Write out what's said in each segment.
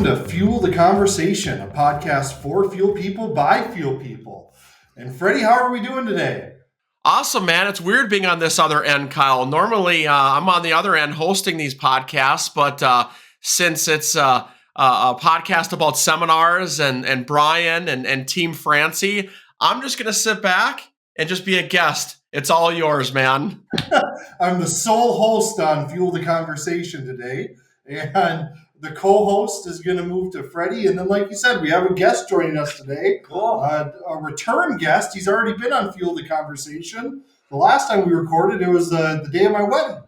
to Fuel the Conversation, a podcast for fuel people by fuel people. And Freddie, how are we doing today? Awesome, man. It's weird being on this other end, Kyle. Normally, I'm on the other end hosting these podcasts, but since it's a podcast about seminars and Brian and Team FRANCY, I'm just going to sit back and just be a guest. It's all yours, man. I'm the sole host on Fuel the Conversation today, and the co-host is going to move to Freddie. And then, like you said, we have a guest joining us today. Cool. A return guest. He's already been on Fuel the Conversation. The last time we recorded, it was the day of my wedding.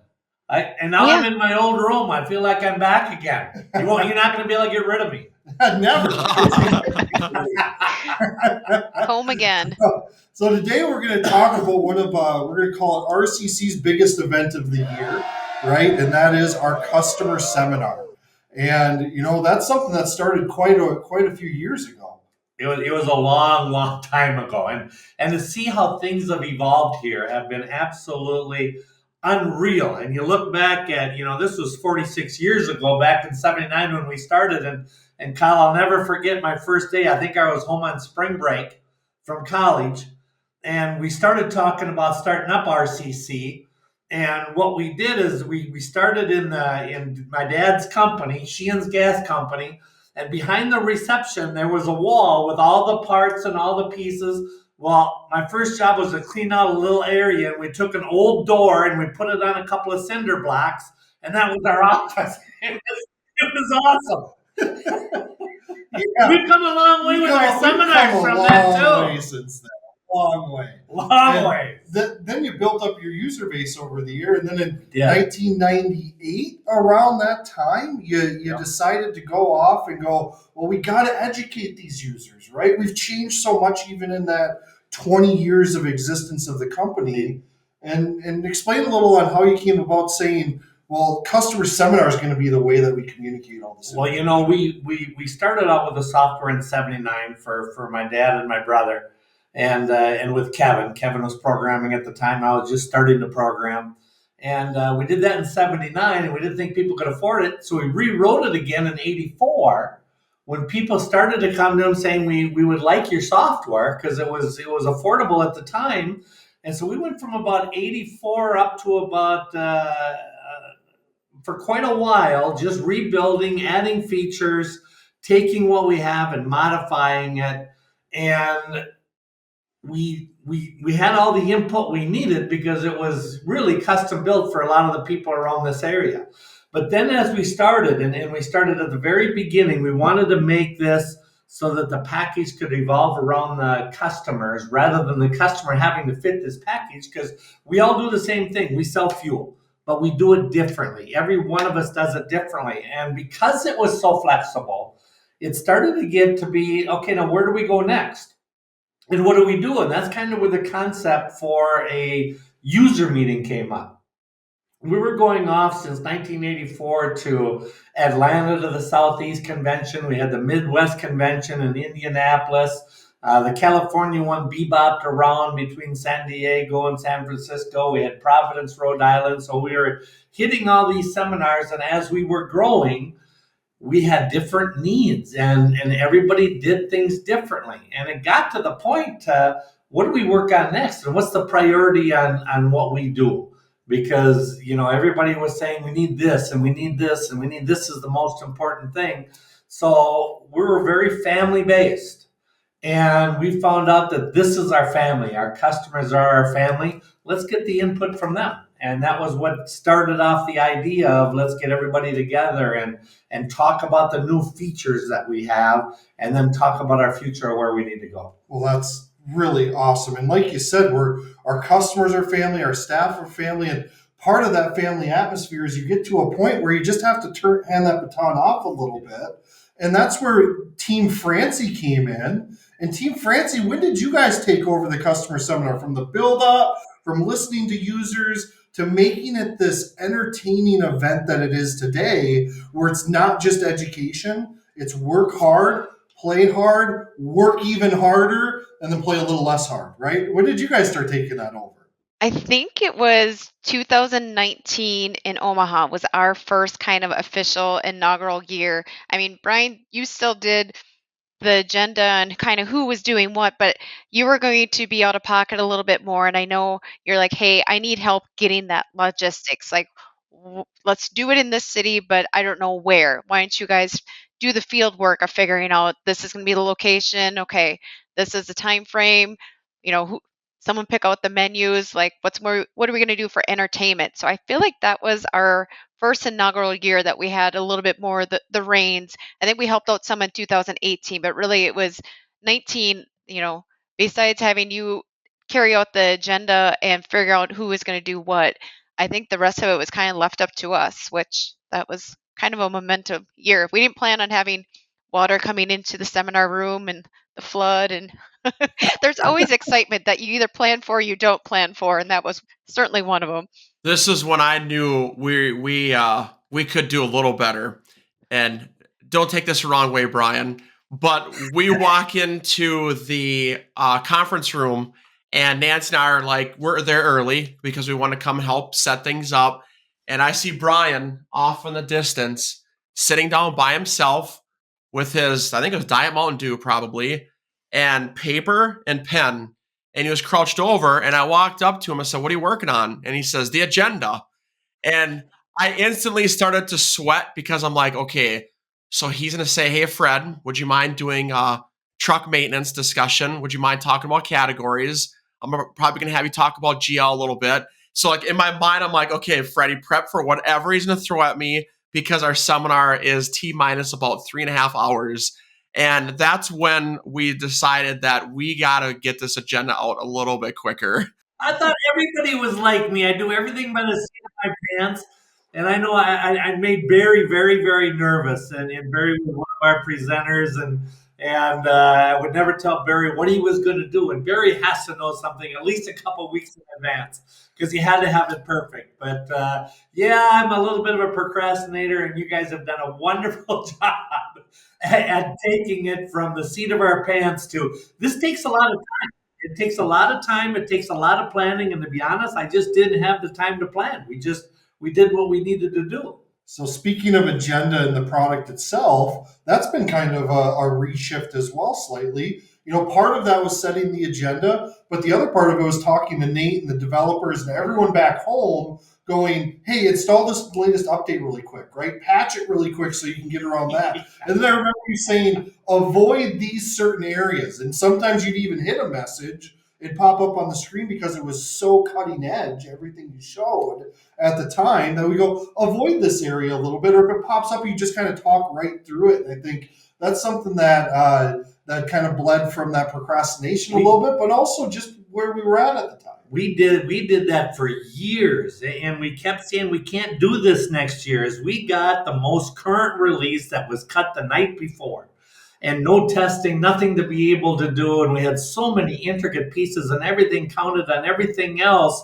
Now I'm in my old room. I feel like I'm back again. You're not going to be able to get rid of me. Never. Home again. So today we're going to talk about we're going to call it RCC's biggest event of the year, right? And that is our Customer Seminar. And, that's something that started quite a few years ago. It was a long time ago. And to see how things have evolved here have been absolutely unreal. And you look back at, this was 46 years ago, back in 79 when we started. And Kyle, I'll never forget my first day. I think I was home on spring break from college. And we started talking about starting up RCC. And what we did is we started in my dad's company, Sheehan's Gas Company. And behind the reception, there was a wall with all the parts and all the pieces. Well, my first job was to clean out a little area, and we took an old door and we put it on a couple of cinder blocks, and that was our office. It was awesome. Yeah. We've come a long way with our seminars from that, too. Since then. Long way. Then you built up your user base over the year, and then in 1998, around that time, you decided to go off and go, well, we got to educate these users, right? We've changed so much even in that 20 years of existence of the company. And explain a little on how you came about saying, well, Customer Seminar is going to be the way that we communicate all this. Well, we started out with the software in 79 for my dad and my brother. And with Kevin. Kevin was programming at the time. I was just starting to program. And we did that in 79, and we didn't think people could afford it. So we rewrote it again in 84 when people started to come to him saying, we would like your software because it was affordable at the time. And so we went from about 84 up to about, for quite a while, just rebuilding, adding features, taking what we have and modifying it. And we had all the input we needed because it was really custom built for a lot of the people around this area. But then as we started, and we started at the very beginning, we wanted to make this so that the package could evolve around the customers rather than the customer having to fit this package, because we all do the same thing. We sell fuel, but we do it differently. Every one of us does it differently. And because it was so flexible, it started to get to be, okay, now where do we go next? And what do we do? And that's kind of where the concept for a user meeting came up. We were going off since 1984 to Atlanta to the Southeast Convention. We had the Midwest Convention in Indianapolis. The California one bebopped around between San Diego and San Francisco. We had Providence, Rhode Island. So we were hitting all these seminars. And as we were growing, we had different needs, and everybody did things differently. And it got to the point, what do we work on next? And what's the priority on what we do? Because, everybody was saying we need this and we need this and we need this is the most important thing. So we were very family-based. And we found out that this is our family. Our customers are our family. Let's get the input from them. And that was what started off the idea of let's get everybody together and talk about the new features that we have and then talk about our future or where we need to go. Well, that's really awesome. And like you said, our customers are family, our staff are family, and part of that family atmosphere is you get to a point where you just have to hand that baton off a little bit. And that's where Team FRANCY came in. And Team FRANCY, when did you guys take over the Customer Seminar? From the build-up, from listening to users, to making it this entertaining event that it is today, where it's not just education, it's work hard, play hard, work even harder, and then play a little less hard, right? When did you guys start taking that over? I think it was 2019 in Omaha was our first kind of official inaugural year. I mean, Brian, you still did the agenda and kind of who was doing what, but you were going to be out of pocket a little bit more. And I know you're like, hey, I need help getting that logistics. Like, let's do it in this city, but I don't know where. Why don't you guys do the field work of figuring out this is going to be the location? Okay, this is the time frame. Who, someone pick out the menus. Like, what are we going to do for entertainment? So I feel like that was our first inaugural year that we had a little bit more the reins. I think we helped out some in 2018, but really it was 19, besides having you carry out the agenda and figure out who was going to do what, I think the rest of it was kind of left up to us, which that was kind of a momentum year. We didn't plan on having water coming into the seminar room and the flood, and there's always excitement that you either plan for or you don't plan for, and that was certainly one of them. This is when I knew we could do a little better. And don't take this the wrong way, Brian, but we walk into the conference room, and Nancy and I are like, we're there early because we want to come help set things up. And I see Brian off in the distance, sitting down by himself with his, I think it was Diet Mountain Dew probably, and paper and pen. And he was crouched over, and I walked up to him and said, "What are you working on?" And he says, "The agenda." And I instantly started to sweat because I'm like, okay, so he's going to say, "Hey, Fred, would you mind doing a truck maintenance discussion? Would you mind talking about categories? I'm probably going to have you talk about GL a little bit." So like in my mind, I'm like, okay, Freddie, prep for whatever he's going to throw at me because our seminar is T minus about 3.5 hours. And that's when we decided that we got to get this agenda out a little bit quicker. I thought everybody was like me. I do everything by the seat of my pants. And I know I made Barry very, very nervous. And Barry was one of our presenters. And I would never tell Barry what he was going to do. And Barry has to know something at least a couple weeks in advance because he had to have it perfect. But yeah, I'm a little bit of a procrastinator. And you guys have done a wonderful job at taking it from the seat of our pants to this takes a lot of time. It takes a lot of time. It takes a lot of planning. And to be honest, I just didn't have the time to plan. We did what we needed to do. So speaking of agenda and the product itself, that's been kind of a reshift as well, slightly. Part of that was setting the agenda, but the other part of it was talking to Nate and the developers and everyone back home going, "Hey, install this latest update really quick, right? Patch it really quick so you can get around that." And then I remember you saying, "Avoid these certain areas." And sometimes you'd even hit a message, it'd pop up on the screen because it was so cutting edge, everything you showed at the time, that we go, "Avoid this area a little bit," or if it pops up, you just kind of talk right through it. And I think that's something that kind of bled from that procrastination a little bit, but also just where we were at the time. We did that for years, and we kept saying we can't do this next year. As we got the most current release that was cut the night before, and no testing, nothing to be able to do, and we had so many intricate pieces, and everything counted on everything else.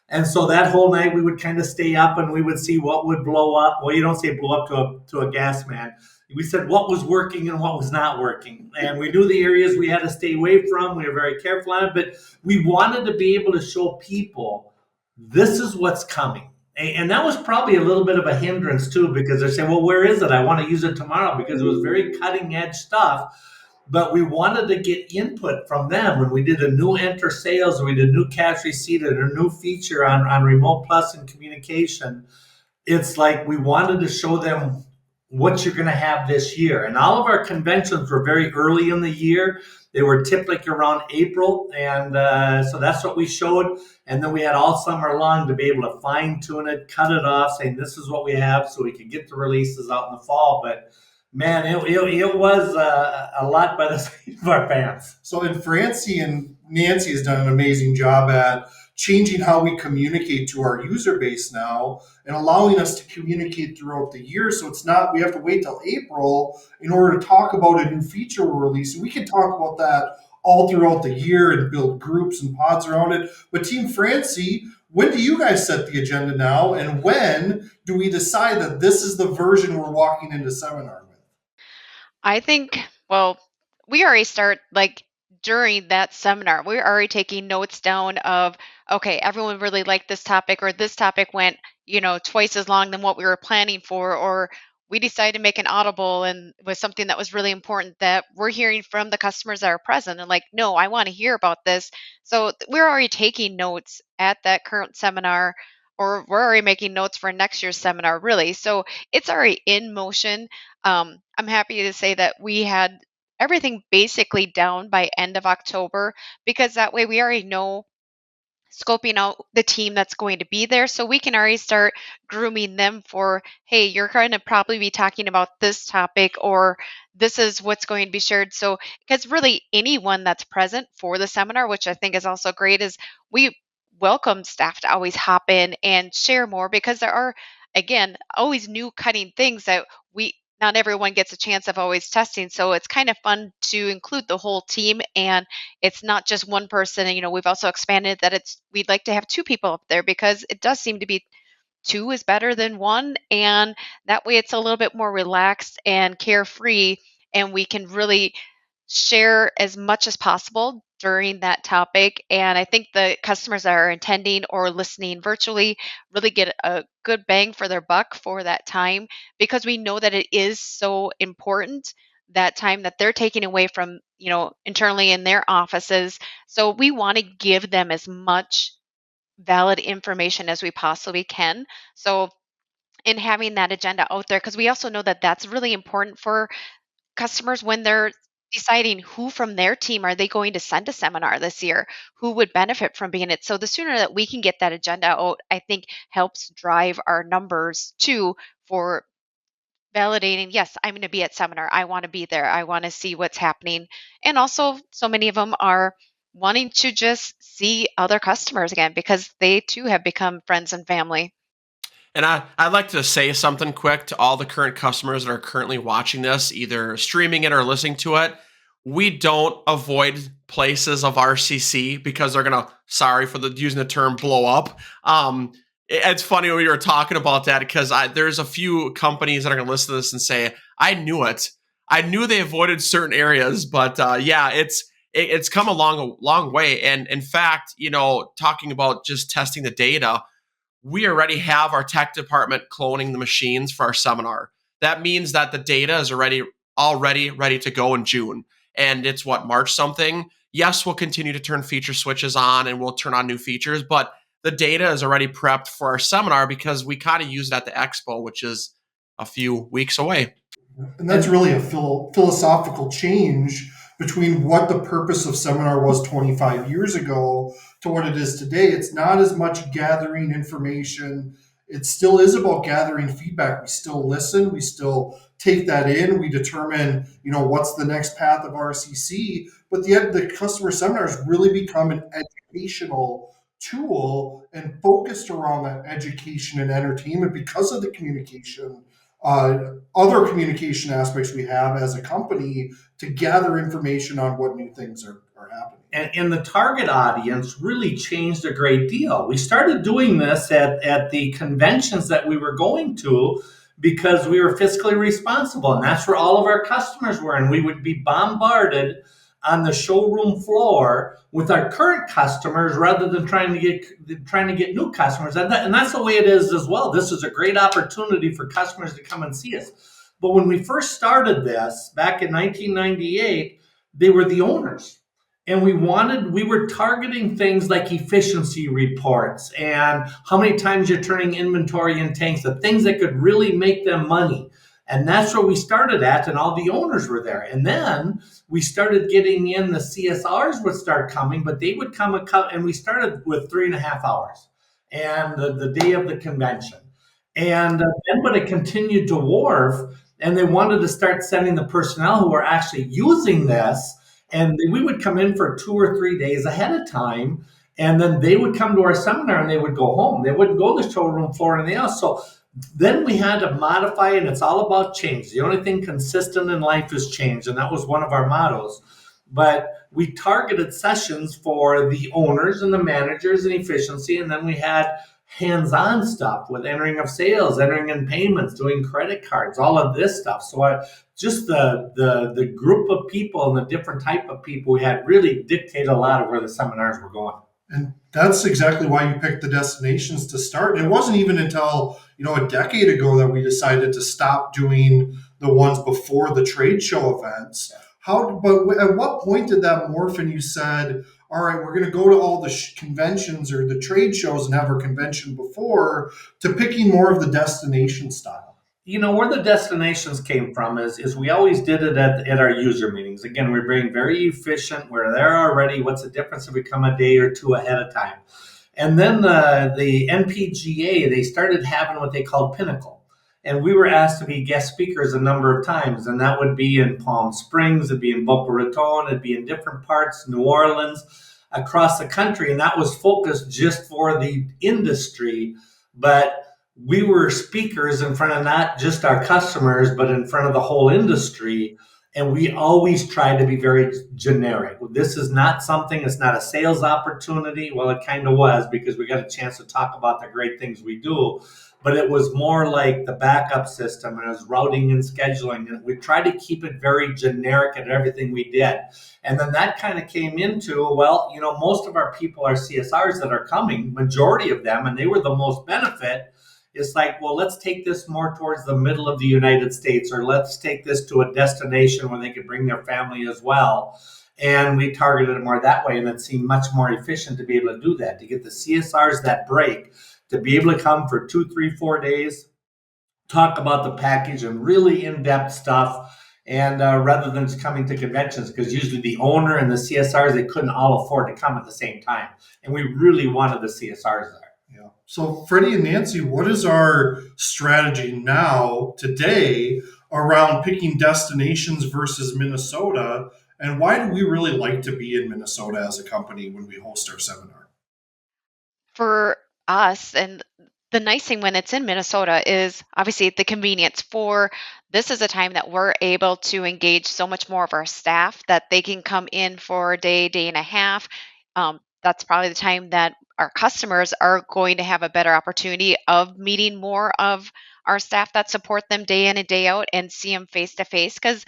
And so that whole night we would kind of stay up and we would see what would blow up. Well, you don't say blow up to a gas man. We said what was working and what was not working. And we knew the areas we had to stay away from. We were very careful on it, but we wanted to be able to show people this is what's coming. And that was probably a little bit of a hindrance too, because they're saying, "Well, where is it? I want to use it tomorrow," because it was very cutting edge stuff. But we wanted to get input from them when we did a new enter sales, we did new cash receipt, and a new feature on Remote Plus and communication. It's like we wanted to show them what you're going to have this year. And all of our conventions were very early in the year. They were typically around April. And so that's what we showed. And then we had all summer long to be able to fine tune it, cut it off, saying this is what we have so we could get the releases out in the fall. But man, it was a lot by the seat of our pants. So in Francie, and Nancy has done an amazing job at changing how we communicate to our user base now and allowing us to communicate throughout the year. So it's not, we have to wait till April in order to talk about a new feature we're releasing. We can talk about that all throughout the year and build groups and pods around it. But Team Francie, when do you guys set the agenda now? And when do we decide that this is the version we're walking into seminar with? I think, well, we already start like during that seminar. We're already taking notes down of, okay, everyone really liked this topic, or this topic went, twice as long than what we were planning for, or we decided to make an audible and was something that was really important that we're hearing from the customers that are present and like, no, I want to hear about this. So we're already taking notes at that current seminar, or we're already making notes for next year's seminar, really. So it's already in motion. I'm happy to say that we had everything basically down by end of October, because that way we already know scoping out the team that's going to be there, so we can already start grooming them for, hey, you're going to probably be talking about this topic, or this is what's going to be shared. So because really anyone that's present for the seminar, which I think is also great, is we welcome staff to always hop in and share more, because there are, again, always new cutting things that we not everyone gets a chance of always testing. So it's kind of fun to include the whole team, and it's not just one person. And, we've also expanded that we'd like to have two people up there, because it does seem to be two is better than one. And that way it's a little bit more relaxed and carefree, and we can really share as much as possible during that topic. And I think the customers that are attending or listening virtually really get a good bang for their buck for that time, because we know that it is so important, that time that they're taking away from, internally in their offices. So we want to give them as much valid information as we possibly can. So in having that agenda out there, because we also know that that's really important for customers when they're deciding who from their team are they going to send to seminar this year, who would benefit from being it. So the sooner that we can get that agenda out, I think helps drive our numbers too, for validating, yes, I'm going to be at seminar, I want to be there, I want to see what's happening. And also, so many of them are wanting to just see other customers again, because they too have become friends and family. And I'd like to say something quick to all the current customers that are currently watching this, either streaming it or listening to it. We don't avoid places of RCC because they're going to, sorry for using the term, blow up. It's funny when we were talking about that, because there's a few companies that are going to listen to this and say, I knew it. I knew they avoided certain areas, but yeah, it's come a long way. And in fact, talking about just testing the data, we already have our tech department cloning the machines for our seminar. That means that the data is already ready to go in June. And it's March something. Yes, we'll continue to turn feature switches on and we'll turn on new features, but the data is already prepped for our seminar, because we kind of use it at the expo, which is a few weeks away. And that's really a philosophical change between what the purpose of seminar was 25 years ago to what it is today. It's not as much gathering information. It still is about gathering feedback. We still listen. We still take that in. We determine, what's the next path of RCC. But the customer seminar has really become an educational tool and focused around that education and entertainment because of the communication, other communication aspects we have as a company to gather information on what new things are happening. And the target audience really changed a great deal. We started doing this at the conventions that we were going to, because we were fiscally responsible, and that's where all of our customers were. And we would be bombarded on the showroom floor with our current customers rather than trying to get new customers. And that's the way it is as well. This is a great opportunity for customers to come and see us. But when we first started this back in 1998, they were the owners. And we were targeting things like efficiency reports and how many times you're turning inventory in tanks, the things that could really make them money. And that's where we started at, and all the owners were there. And then we started getting in, the CSRs would start coming, but they would come, and we started with 3.5 hours and the day of the convention. And then when it continued to wharf, and they wanted to start sending the personnel who were actually using this, and we would come in for 2 or 3 days ahead of time, and then they would come to our seminar and they would go home. They wouldn't go to the showroom floor or anything else. So then we had to modify, and it's all about change. The only thing consistent in life is change, and that was one of our mottos. But we targeted sessions for the owners and the managers and efficiency, and then we had hands-on stuff with entering of sales, entering in payments, doing credit cards, all of this stuff. So just the group of people and the different type of people we had really dictated a lot of where the seminars were going. And that's exactly why you picked the destinations to start. And it wasn't even until, a decade ago that we decided to stop doing the ones before the trade show events. But at what point did that morph and you said, all right, we're going to go to all the conventions or the trade shows and have our convention before, to picking more of the destination style? Where the destinations came from is we always did it at our user meetings. Again, we're being very efficient. We're there already. What's the difference if we come a day or two ahead of time? And then the NPGA, they started having what they called Pinnacle. And we were asked to be guest speakers a number of times. And that would be in Palm Springs, it'd be in Boca Raton, it'd be in different parts, New Orleans, across the country. And that was focused just for the industry. But we were speakers in front of not just our customers, but in front of the whole industry. And we always tried to be very generic. This is not something, it's not a sales opportunity. Well, it kind of was, because we got a chance to talk about the great things we do. But it was more like the backup system, and it was routing and scheduling. And we tried to keep it very generic at everything we did. And then that kind of came into, most of our people are CSRs that are coming, majority of them, and they were the most benefit. It's like, well, let's take this more towards the middle of the United States, or let's take this to a destination where they could bring their family as well. And we targeted it more that way, and it seemed much more efficient to be able to do that, to get the CSRs that break, to be able to come for 2, 3, 4 days, talk about the package and really in-depth stuff. And rather than just coming to conventions, because usually the owner and the CSRs, they couldn't all afford to come at the same time. And we really wanted the CSRs there. Yeah. So Freddie and Nancy, what is our strategy now, today, around picking destinations versus Minnesota? And why do we really like to be in Minnesota as a company when we host our seminar? For us, and the nice thing when it's in Minnesota is obviously the convenience. For this is a time that we're able to engage so much more of our staff, that they can come in for a day and a half. That's probably the time that our customers are going to have a better opportunity of meeting more of our staff that support them day in and day out, and see them face to face, because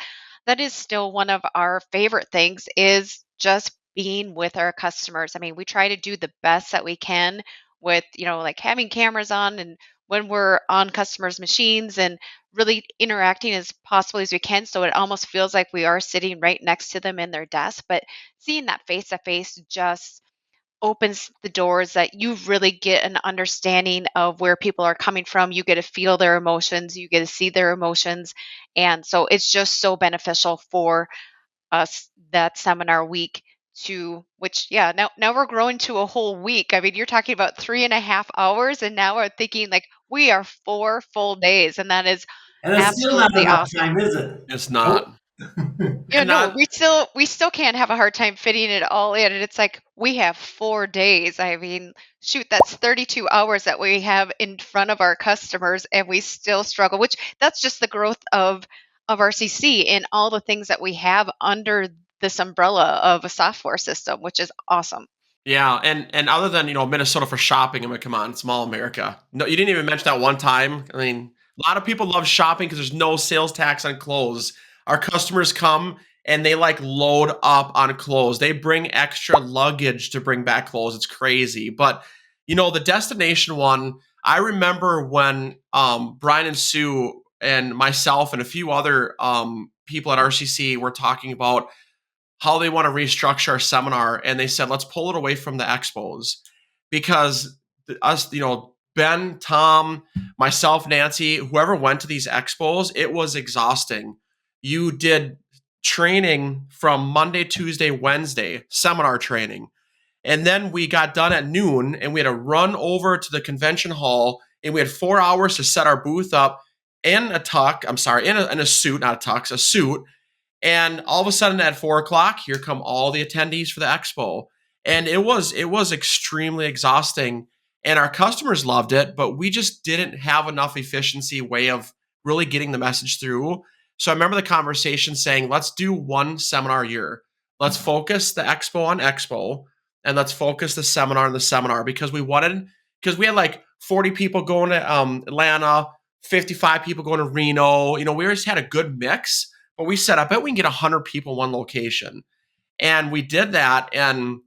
that is still one of our favorite things, is just being with our customers. I mean, we try to do the best that we can with, like having cameras on, and when we're on customers' machines, and really interacting as possible as we can, so it almost feels like we are sitting right next to them in their desk. But seeing that face to face just opens the doors, that you really get an understanding of where people are coming from. You get to feel their emotions, you get to see their emotions. And so it's just so beneficial for us, that seminar week, to which, yeah, now we're growing to a whole week. I mean, you're talking about 3.5 hours, and now we're thinking like we are 4 full days, and that is And it's still not absolutely enough awesome. time, is it? It's not. Yeah, And no, not we still can't have a hard time fitting it all in. And it's like we have 4 days. I mean, shoot, that's 32 hours that we have in front of our customers, and we still struggle, which that's just the growth of RCC and all the things that we have under this umbrella of a software system, which is awesome. Yeah, and other than Minnesota for shopping, I mean, come on, small America. No, you didn't even mention that one time. I mean, a lot of people love shopping because there's no sales tax on clothes. Our customers come and they like load up on clothes. They bring extra luggage to bring back clothes. It's crazy. But the destination one, I remember when Brian and Sue and myself and a few other people at RCC were talking about how they want to restructure our seminar, and they said, let's pull it away from the expos, because us, Ben, Tom, myself, Nancy, whoever went to these expos, it was exhausting. You did training from Monday, Tuesday, Wednesday, seminar training. And then we got done at noon, and we had to run over to the convention hall, and we had 4 hours to set our booth up in a tuck. I'm sorry, in a suit, not a tux, a suit. And all of a sudden at 4 o'clock, here come all the attendees for the expo. And it was extremely exhausting. And our customers loved it, but we just didn't have enough efficiency way of really getting the message through. So I remember the conversation saying, let's do one seminar a year. Let's focus the expo on expo, and let's focus the seminar on the seminar, because we had like 40 people going to Atlanta, 55 people going to Reno. We always had a good mix, but we said, I bet we can get 100 people in one location. And we did that, and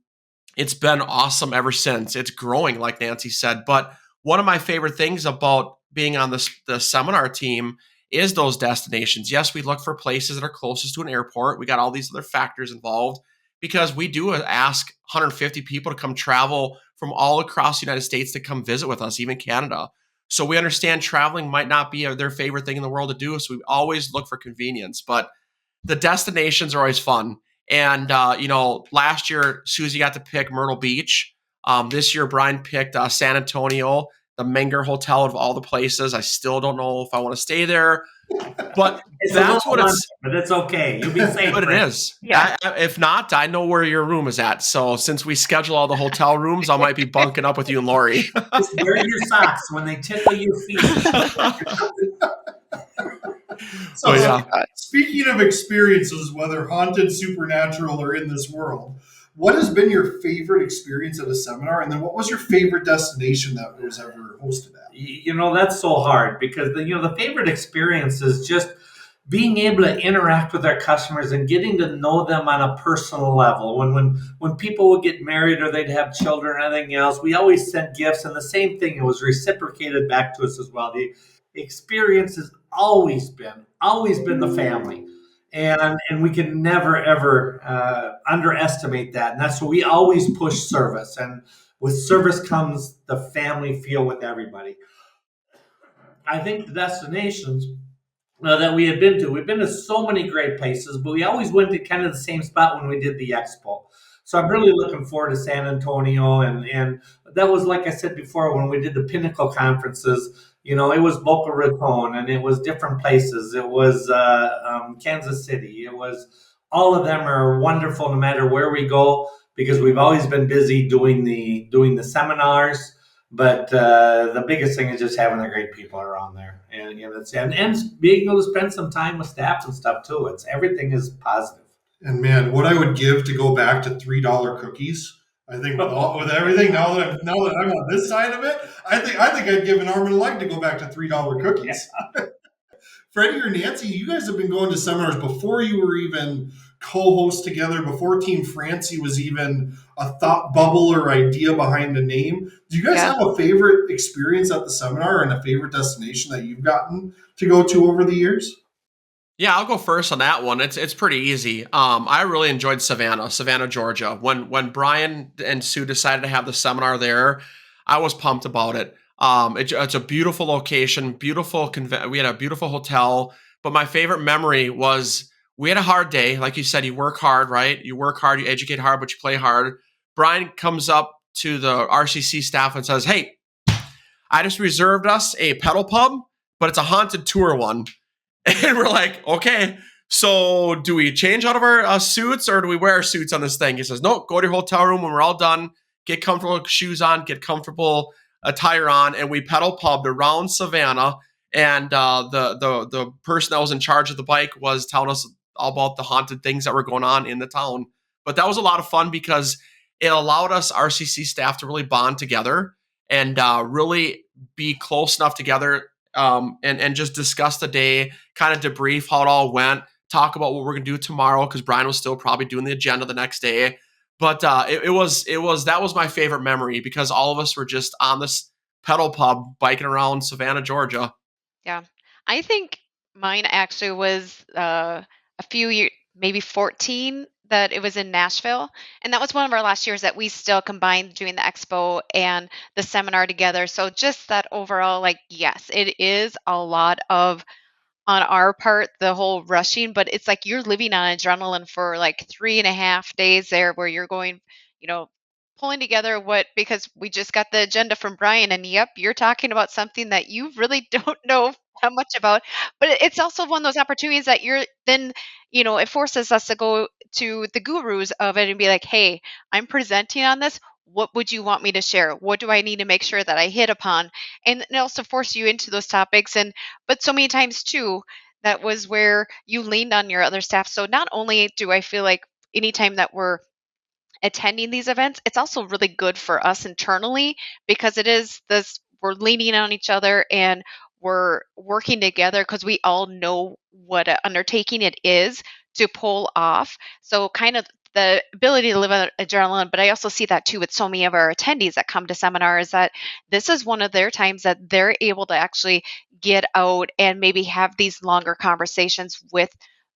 it's been awesome ever since. It's growing, like Nancy said. But one of my favorite things about being on the seminar team is those destinations. Yes, we look for places that are closest to an airport. We got all these other factors involved because we do ask 150 people to come travel from all across the United States to come visit with us, even Canada. So we understand traveling might not be their favorite thing in the world to do. So we always look for convenience. But the destinations are always fun. And, last year, Susie got to pick Myrtle Beach. This year, Brian picked San Antonio, the Menger Hotel of all the places. I still don't know if I want to stay there, but that's what it's. But it's okay. You'll be safe. But it is. Yeah. If not, I know where your room is at. So since we schedule all the hotel rooms, I might be bunking up with you and Lori. Just wear your socks when they tickle your feet. So, yeah. Speaking of experiences, whether haunted, supernatural, or in this world, what has been your favorite experience at a seminar? And then what was your favorite destination that was ever hosted at? That's so hard because the favorite experience is just being able to interact with our customers and getting to know them on a personal level. When people would get married or they'd have children or anything else, we always sent gifts, and the same thing, it was reciprocated back to us as well. The experience has always been the family, and we can never ever underestimate that. And that's why we always push service, and with service comes the family feel with everybody. I think the destinations that we had been to, we've been to so many great places, but we always went to kind of the same spot when we did the expo. So I'm really looking forward to San Antonio, and that was, like I said before, when we did the Pinnacle conferences. It was Boca Raton, and it was different places. It was Kansas City. It was, all of them are wonderful no matter where we go, because we've always been busy doing the seminars. But the biggest thing is just having the great people around there, and being able to spend some time with staff and stuff too. Everything is positive. And man, what I would give to go back to $3 cookies. I think with everything now that I'm on this side of it, I think I'd give an arm and a leg to go back to $3 cookies. Yeah. Freddie or Nancy, you guys have been going to seminars before you were even co-host together, before Team FRANCY was even a thought bubble or idea behind the name. Do you guys have a favorite experience at the seminar and a favorite destination that you've gotten to go to over the years? Yeah, I'll go first on that one. It's pretty easy. I really enjoyed Savannah, Georgia. When Brian and Sue decided to have the seminar there, I was pumped about it. It's a beautiful location, we had a beautiful hotel. But my favorite memory was we had a hard day. Like you said, you work hard, right? You work hard, you educate hard, but you play hard. Brian comes up to the RCC staff and says, "Hey, I just reserved us a pedal pub, but it's a haunted tour one." And we're like, okay, so do we change out of our suits, or do we wear our suits on this thing? He says, no, go to your hotel room when we're all done, get comfortable shoes on, get comfortable attire on. And we pedal pubbed around Savannah. And the person that was in charge of the bike was telling us all about the haunted things that were going on in the town. But that was a lot of fun because it allowed us RCC staff to really bond together and really be close enough together and just discuss the day, kind of debrief how it all went, talk about what we're going to do tomorrow, because Brian was still probably doing the agenda the next day. But that was my favorite memory because all of us were just on this pedal pub biking around Savannah, Georgia. Yeah. I think mine actually was a few years, maybe 14, that it was in Nashville. And that was one of our last years that we still combined doing the expo and the seminar together. So just that overall, yes, it is a lot of, on our part, the whole rushing, but it's like you're living on adrenaline for 3.5 days there where you're going, pulling together because we just got the agenda from Brian, and yep, you're talking about something that you really don't know how much about, but it's also one of those opportunities that you're then, it forces us to go to the gurus of it and be like, hey, I'm presenting on this. What would you want me to share? What do I need to make sure that I hit upon? And it also forces you into those topics. But so many times too, that was where you leaned on your other staff. So not only do I feel like anytime that we're attending these events, it's also really good for us internally because it is this we're leaning on each other and we're working together because we all know what an undertaking it is to pull off. So kind of the ability to live on adrenaline, but I also see that too with so many of our attendees that come to seminars, that this is one of their times that they're able to actually get out and maybe have these longer conversations with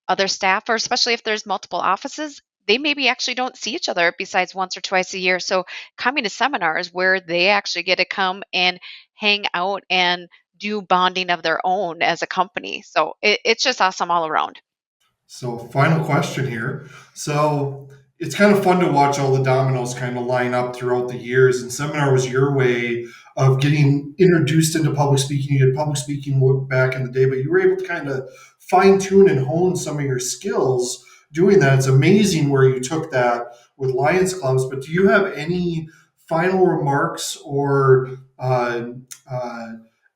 other staff, or especially if there's multiple offices, they maybe actually don't see each other besides once or twice a year. So coming to seminars where they actually get to come and hang out and do bonding of their own as a company. So it's just awesome all around. So, final question here. So, it's kind of fun to watch all the dominoes kind of line up throughout the years. And seminar was your way of getting introduced into public speaking. You did public speaking work back in the day, but you were able to kind of fine tune and hone some of your skills doing that. It's amazing where you took that with Lions Clubs. But do you have any final remarks or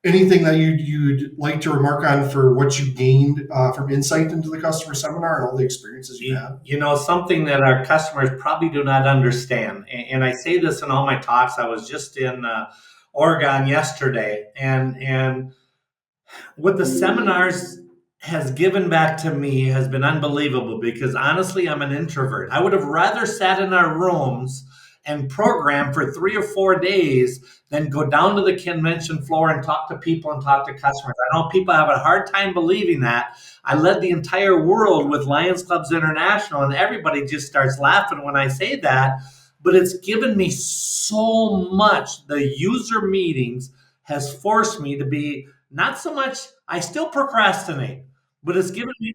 anything that you'd like to remark on for what you gained from insight into the customer seminar and all the experiences you had? Something that our customers probably do not understand, and I say this in all my talks. I was just in Oregon yesterday, and what the seminars has given back to me has been unbelievable, because honestly, I'm an introvert. I would have rather sat in our rooms and program for 3 or 4 days than go down to the convention floor and talk to people and talk to customers. I know people have a hard time believing that. I led the entire world with Lions Clubs International, and everybody just starts laughing when I say that. But it's given me so much. The user meetings has forced me to be not so much, I still procrastinate, but it's given me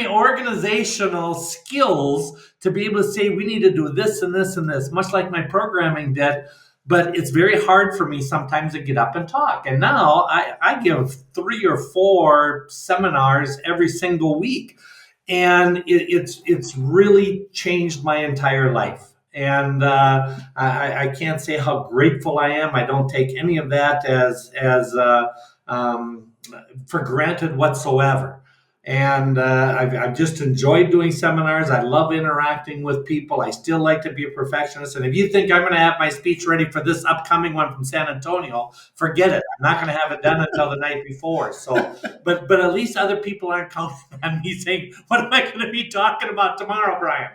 organizational skills to be able to say we need to do this and this and this, much like my programming did. But it's very hard for me sometimes to get up and talk. And now I give 3 or 4 seminars every single week, and it's really changed my entire life. And I can't say how grateful I am. I don't take any of that as for granted whatsoever. And I've just enjoyed doing seminars. I love interacting with people. I still like to be a perfectionist. And if you think I'm going to have my speech ready for this upcoming one from San Antonio, forget it. I'm not going to have it done until the night before. So, but at least other people aren't counting on me saying, "What am I going to be talking about tomorrow, Brian?"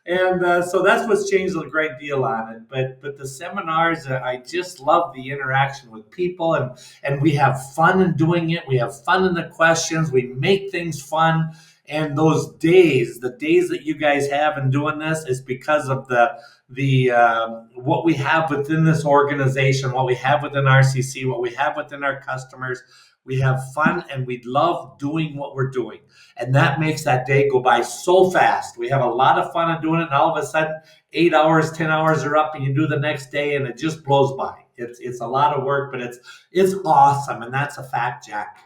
And so that's what's changed a great deal on it. But the seminars, I just love the interaction with people, and we have fun in doing it. We have fun in the questions. We make things fun. And those days, the days that you guys have in doing this, is because of the what we have within this organization, what we have within RCC, what we have within our customers. We have fun, and we love doing what we're doing. And that makes that day go by so fast. We have a lot of fun in doing it, and all of a sudden, 8 hours, 10 hours are up, and you do the next day, and it just blows by. It's a lot of work, but it's awesome, and that's a fact, Jack.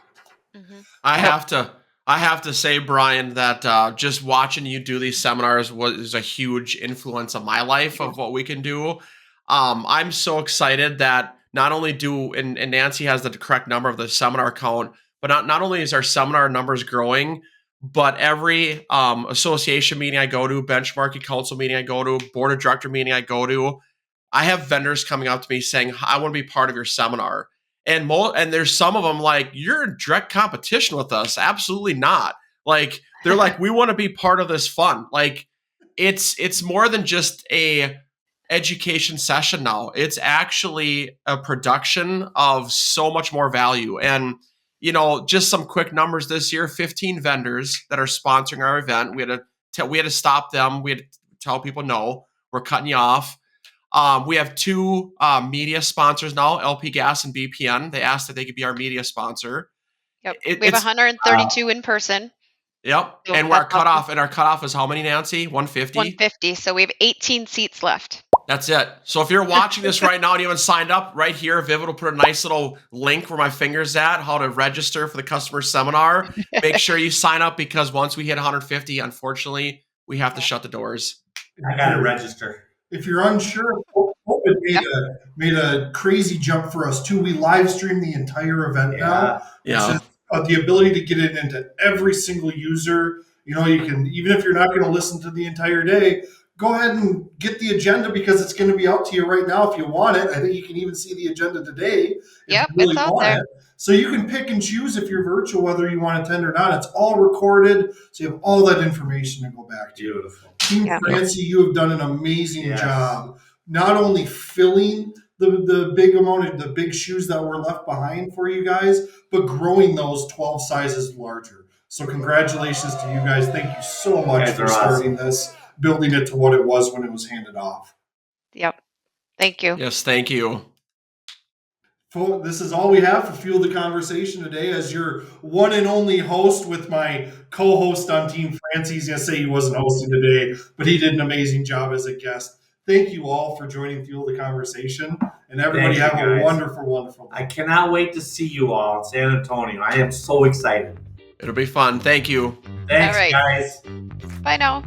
Mm-hmm. I have to say, Brian, that just watching you do these seminars was a huge influence on my life of what we can do. I'm so excited that not only and Nancy has the correct number of the seminar count, but not only is our seminar numbers growing, but every association meeting I go to, benchmarking council meeting I go to, board of director meeting I go to, I have vendors coming up to me saying, "I want to be part of your seminar." And there's some of them like, "You're in direct competition with us." Absolutely not. Like, they're like, "We want to be part of this fun." Like, it's more than just a education session now. It's actually a production of so much more value. And just some quick numbers this year: 15 vendors that are sponsoring our event. We had to stop them. We had to tell people, "No, we're cutting you off." We have 2 media sponsors now, LP Gas and BPN. They asked that they could be our media sponsor. Yep. We have 132 in person. Yep. So and our cutoff is how many, Nancy? 150? 150. So we have 18 seats left. That's it. So if you're watching this right now and you haven't signed up, right here, Vivid will put a nice little link where my finger's at, how to register for the customer seminar. Make sure you sign up, because once we hit 150, unfortunately, we have to shut the doors. I got to register. If you're unsure, COVID made a crazy jump for us too. We live stream the entire event now. Yeah. The ability to get it into every single user. You can, even if you're not going to listen to the entire day, go ahead and get the agenda because it's going to be out to you right now if you want it. I think you can even see the agenda today if Yep, you really it's out want there. it. So you can pick and choose if you're virtual, whether you want to attend or not. It's all recorded, so you have all that information to go back to. Beautiful. Team Yeah. FRANCY, you have done an amazing Yes. job, not only filling the big amount of the big shoes that were left behind for you guys, but growing those 12 sizes larger. So congratulations to you guys. Thank you so much Guys for are starting this, building it to what it was when it was handed off. Yep. Thank you. Yes, thank you. This is all we have for Fuel the Conversation today. As your one and only host with my co-host on Team FRANCY, he's going to say he wasn't hosting today, but he did an amazing job as a guest. Thank you all for joining Fuel the Conversation, and everybody Thank have you, a guys. wonderful, wonderful day. I cannot wait to see you all in San Antonio. I am so excited. It'll be fun. Thank you. Thanks, All right. guys. Bye now.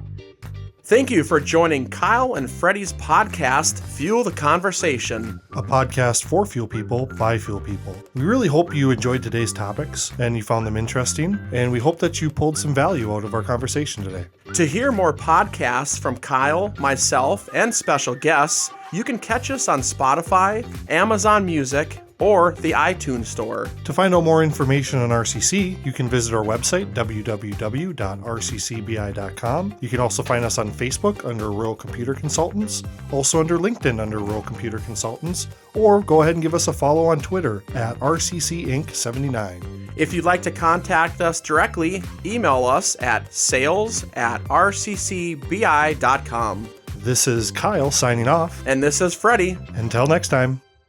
Thank you for joining Kyle and Freddie's podcast, Fuel the Conversation. A podcast for fuel people by fuel people. We really hope you enjoyed today's topics and you found them interesting, and we hope that you pulled some value out of our conversation today. To hear more podcasts from Kyle, myself, and special guests, you can catch us on Spotify, Amazon Music, or the iTunes Store. To find out more information on RCC, you can visit our website, www.rccbi.com. You can also find us on Facebook under Rural Computer Consultants, also under LinkedIn under Rural Computer Consultants, or go ahead and give us a follow on Twitter at RCC Inc. 79. If you'd like to contact us directly, email us at sales@rccbi.com. This is Kyle signing off. And this is Freddie. Until next time.